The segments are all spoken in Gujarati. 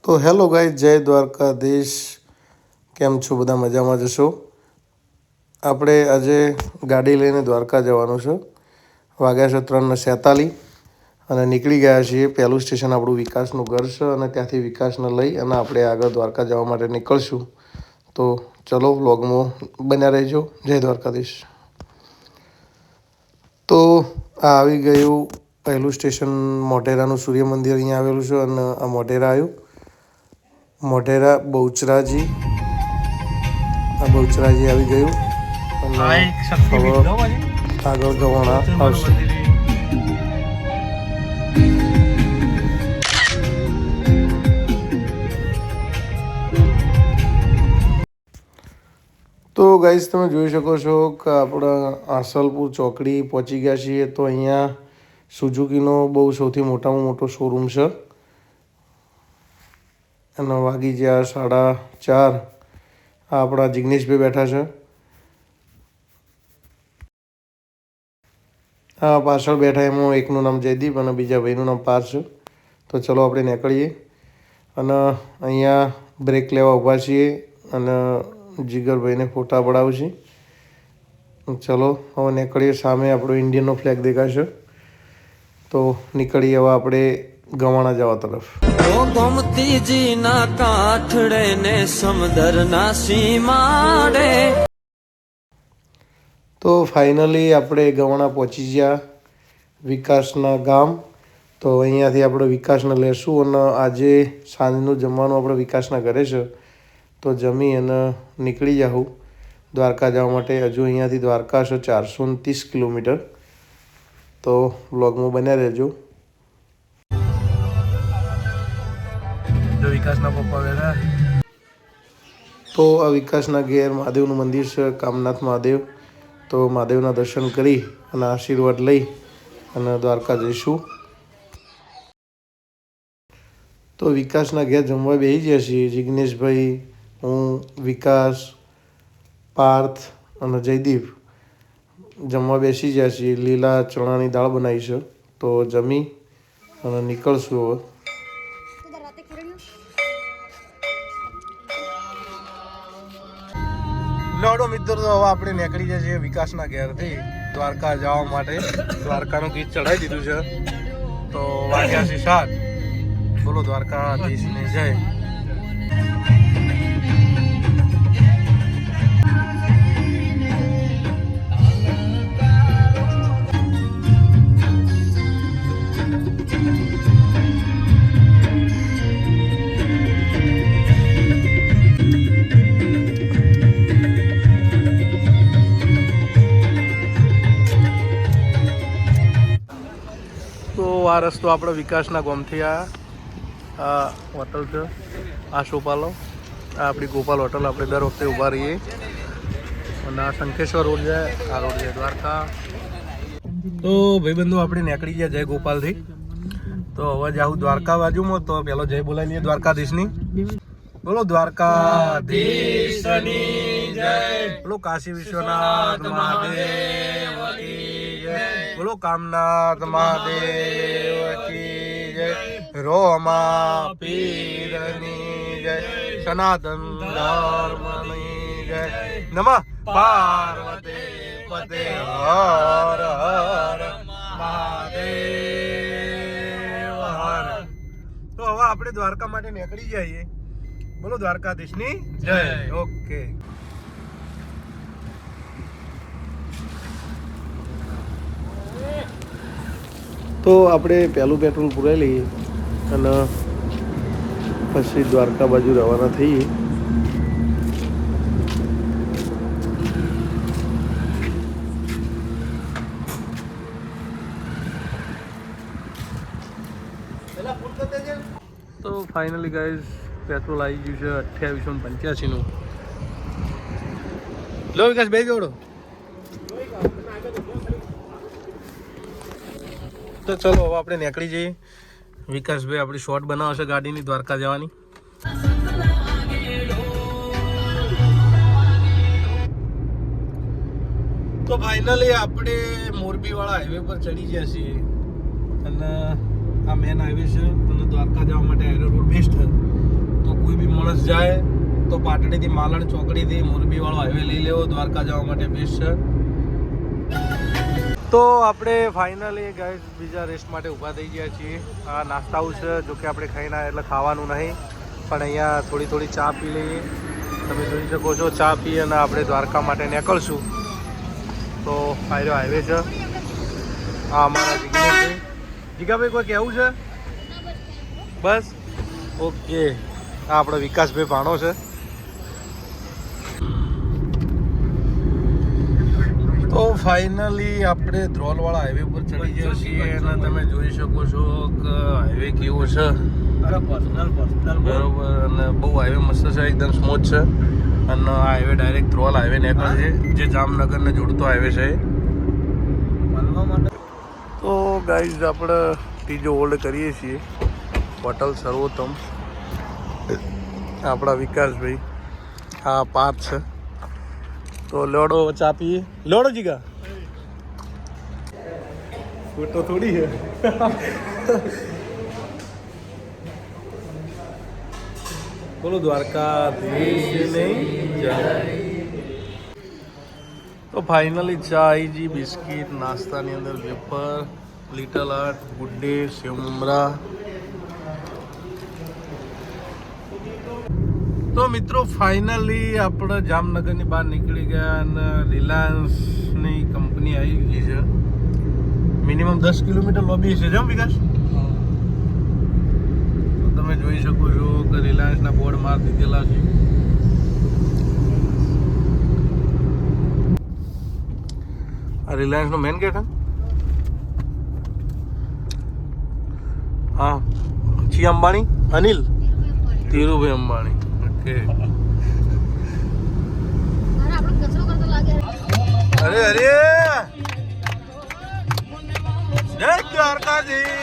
તો હેલો ગાઈઝ, જય દ્વારકાધીશ. કેમ છો બધા? મજામાં જશો? આપણે આજે ગાડી લઈને દ્વારકા જવાનું છે. વાગ્યા છે 3:47 અને નીકળી ગયા છીએ. પહેલું સ્ટેશન આપણું વિકાસનું ઘર છે અને ત્યાંથી વિકાસને લઈ અને આપણે આગળ દ્વારકા જવા માટે નીકળશું. તો ચલો વ્લોગમાં બન્યા રહેજો. જય દ્વારકાધીશ. તો આ આવી ગયું પહેલું સ્ટેશન, મોઢેરાનું સૂર્ય મંદિર અહીંયા આવેલું છે અને આ મોઢેરા આવ્યું. મોઢેરા બહુચરાજી, આ બહુચરાજી આવી ગયું અને આગળ ગવાણા આવશે. તો ગાઈઝ, તમે જોઈ શકો છો કે આપણા આસલપુર ચોકડી પહોંચી ગયા છીએ. તો અહીંયા સુઝુકીનો બહુ સૌથી મોટામાં મોટો શોરૂમ છે અને વાગી ગયા 4:30. આ આપણા જિગ્નેશભાઈ બેઠા છે. હા, પાછળ બેઠા એમાં એકનું નામ જયદીપ અને બીજા ભાઈનું નામ પાર્થ છે. તો ચલો આપણે નીકળીએ અને અહીંયા બ્રેક લેવા ઊભા છીએ અને જીગરભાઈને ફોટા પડાવું છું. ચલો હવે નીકળીએ. સામે આપણો ઇન્ડિયનનો ફ્લેગ દેખાશે. તો નીકળીએ હવે આપણે ગવાણા જવા તરફ. ગોમતીજીના કાંઠડે ને સમુદ્રના સીમાડે. તો ફાઇનલી આપણે ગવાણા પહોંચી ગયા, વિકાસના ગામ. તો અહીંયાથી આપણે વિકાસને લેશું અને આજે સાંજનું જમવાનું આપણે વિકાસના ઘરે છે. તો જમી અને નીકળી જાઉં દ્વારકા જવા માટે. હજુ અહીંયાથી દ્વારકા છે 430 કિલોમીટર. તો વ્લોગમાં બન્યા રહેજો. વિકાસના પપ્પા બેઠા. તો આ વિકાસના ઘેર મહાદેવનું મંદિર છે, કામનાથ મહાદેવ. તો મહાદેવના દર્શન કરી અને આશીર્વાદ લઈ અને દ્વારકા જઈશું. તો વિકાસના ઘેર જમવા બેસી ગયા છીએ. જિગ્નેશભાઈ, હું, વિકાસ, પાર્થ અને જયદીપ જમવા બેસી ગયા છીએ. લીલા ચણાની દાળ બનાવી છે. તો જમી અને નીકળશું હવે. લોડો મિત્રો, તો હવે આપણે નીકળી જઈએ છીએ વિકાસના ઘેરથી દ્વારકા જવા માટે. દ્વારકાનું ગીત ચડાવી દીધું છે. તો વાગ્યા છે 7. બોલો દ્વારકાધીશની જય. તો આ રસ્તો આપણે વિકાસના ગામથી આ હોટલ છે, આ સોપાલો, આ આપણી ગોપાલ હોટલ. આપણે દર વખતે ઊભા રહીએ. અને આ શંખેશ્વર રોડ છે, આ રોડ છે દ્વારકા. તો ભાઈબંધુ આપણે નીકળી ગયા જય ગોપાલથી. તો હવે જાઉં દ્વારકા બાજુમાં. તો પેલો જય બોલાવી લઈએ દ્વારકાધીશની. બોલો દ્વારકાધીશની જય. બોલો કાશી વિશ્વનાથ મહાદેવ કી જય. બોલો કામનાથ મહાદેવ કી જય. રોમા પીરની જય. સનાતન ધર્મની જય. નમઃ પાર્વતી પતે હર હર મહાદેવ હર. તો હવે આપણે દ્વારકા માટે નીકળી જઈએ. બોલો દ્વારકાધીશની જય. ઓકે. તો આપણે પહેલું પેટ્રોલ પુરાઈ લઈએ અને પછી દ્વારકા બાજુ રવાના થઈએ. તો ફાઇનલી ગાઈઝ પેટ્રોલ આવી ગયું છે 2885નું. લો વિકાસ બે જોડો. તો ચલો હવે આપણે નીકળી જઈએ. વિકાસભાઈ આપણી શોર્ટ બનાવશે ગાડીની દ્વારકા જવાની. તો ફાઇનલી આપણે મોરબીવાળા હાઈવે પર ચડી ગયા છીએ અને આ મેન હાઈવે છે અને દ્વારકા જવા માટે હાઈવે રોડ બેસ્ટ છે. માણસ જાય તો પાટડીથી માલણ ચોકડીથી મોરબીવાળો હાઈવે લઈ લેવો, દ્વારકા જવા માટે બેસ્ટ છે. તો આપણે ફાઇનલી ગાઈસ બીજા રેસ્ટ માટે ઊભા થઈ ગયા છીએ. આ નાસ્તા હાઉસ છે, જો કે આપણે ખાઈને આવ્યા એટલે ખાવાનું નહીં, પણ અહીંયા થોડી ચા પી લઈએ. તમે જોઈ શકો છો ચા પી અને આપણે દ્વારકા માટે નીકળશું. તો આયરો હાઈવે છે. આ અમારા જીગાભાઈ. જીગાભાઈ કોઈ કહેવું છે? બસ ઓકે. આ આપણો વિકાસભાઈ ભાણો છે. તો ફાઇનલી આપણે ધ્રોલવાળા હાઈવે ઉપર ચડી ગયા છીએ અને તમે જોઈ શકો છો કે હાઈવે કેવો છે બરોબર. અને બહુ હાઈવે મસ્ત છે, એકદમ સ્મૂથ છે. અને આ હાઈવે ડાયરેક્ટ ધ્રોલ હાઈવે નીકળે છે, જે જામનગરને જોડતો હાઈવે છે. તો ગાઈઝ આપણે ત્રીજો હોલ્ડ કરીએ છીએ હોટલ સર્વોત્તમ. આપણા વિકાસભાઈ આ પાર્થ છે. તો લોડો ચા પીએ. લોડો જીગા ફોટો થોડી છે. બોલો દ્વારકાધીશ નહીં જય. તો ફાઇનલી ચા આવી જી, બિસ્કિટ, નાસ્તાની અંદર wafer, Little Hearts, Good Day, સેવ મમરા. તો મિત્રો ફાઇનલી આપણે જામનગરની બહાર નીકળી ગયા અને રિલાયન્સની કંપની આવી ગઈ છે. મિનિમમ 10 કિલોમીટર લોબી છે જેમ વિકાસ. તો તમે જોઈ શકો છો કે રિલાયન્સના બોર્ડ માર દીધેલા છે. આ રિલાયન્સનો મેઇન ગેટ હા. છી અંબાણી, અનિલ ધીરુભાઈ અંબાણી. અરે અરે જય દ્વારકાધીશ.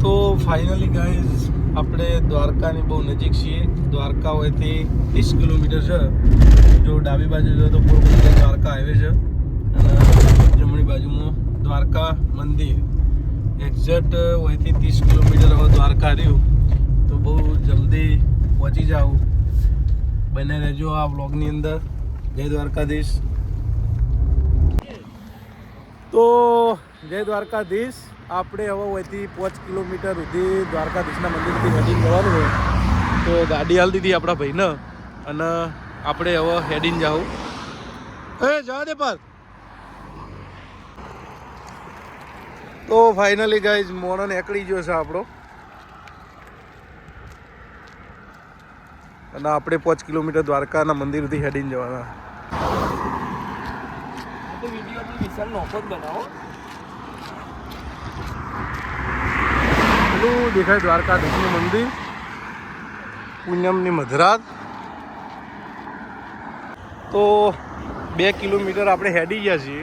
તો ફાઇનલી ગાઈઝ આપણે દ્વારકાની બહુ નજીક છીએ. દ્વારકા હોયથી 30 કિલોમીટર છે. જો ડાબી બાજુ જો તો પોરબંદર દ્વારકા હાઈવે છે અને જમણી બાજુમાં દ્વારકા મંદિર. એક્ઝેક્ટ હોયથી 30 કિલોમીટર હવે દ્વારકા રહ્યું. તો બહુ જલ્દી પહોંચી જાઓ. બને રહેજો આ વ્લોગની અંદર. જય દ્વારકાધીશ. તો જય દ્વારકાધીશ. આપણે હવે હોયથી 5 કિલોમીટર સુધી દ્વારકાધીશના મંદિરથી હેડિંગ જવાનું હોય. તો ગાડી હાલ દીધી આપણા ભાઈને અને આપણે હવે હેડિંગ જાઉં. જવા દે પાર. તો ફાઇનલી ગાઈઝ મોણો નીકળી ગયો છે આપણો અને આપણે 5 કિલોમીટર દ્વારકાના મંદિરથી હેડીને જવાના. પેલું દેખાય દ્વારકાધીશનું મંદિર, પૂનમની મધરાત. તો 2 કિલોમીટર આપણે હેડી ગયા છીએ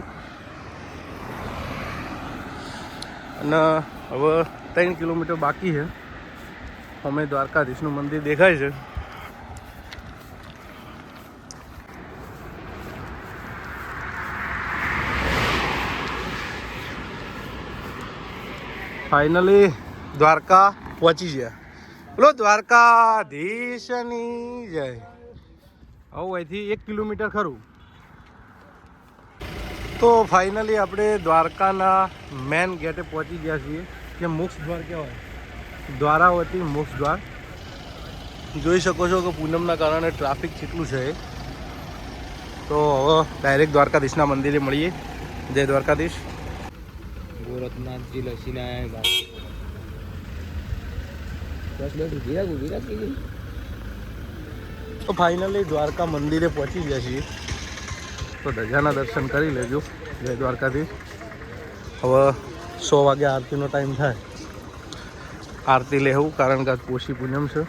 અને હવે 3 કિલોમીટર બાકી છે. અમે દ્વારકાધીશનું મંદિર દેખાય છે. ફાઇનલી દ્વારકા પહોંચી ગયા. બોલો દ્વારકાધીશની જય. હવે અહીંથી 1 કિલોમીટર ખરું. તો ફાઇનલી આપણે દ્વારકાના મેન ગેટે પહોંચી ગયા છીએ, જે મોક્ષ દ્વાર કહેવાય. દ્વારાવતી મોક્ષ દ્વાર. જોઈ શકો છો કે પૂનમના કારણે ટ્રાફિક કેટલું છે. તો હવે ડાયરેક્ટ દ્વારકાધીશના મંદિરે મળીએ. જય દ્વારકાધીશ. ગોરખનાથજી લસીને આવ્યા. તો ફાઇનલી દ્વારકા મંદિરે પહોંચી ગયા છીએ. તો ધજાના દર્શન કરી લેજો. જય દ્વારકાધીશ. હવે 100 વાગે આરતીનો ટાઈમ થાય. આરતી લેવું કારણ કે પોષી પૂનમ છે.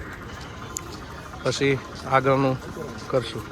પછી આગળનું કરશું.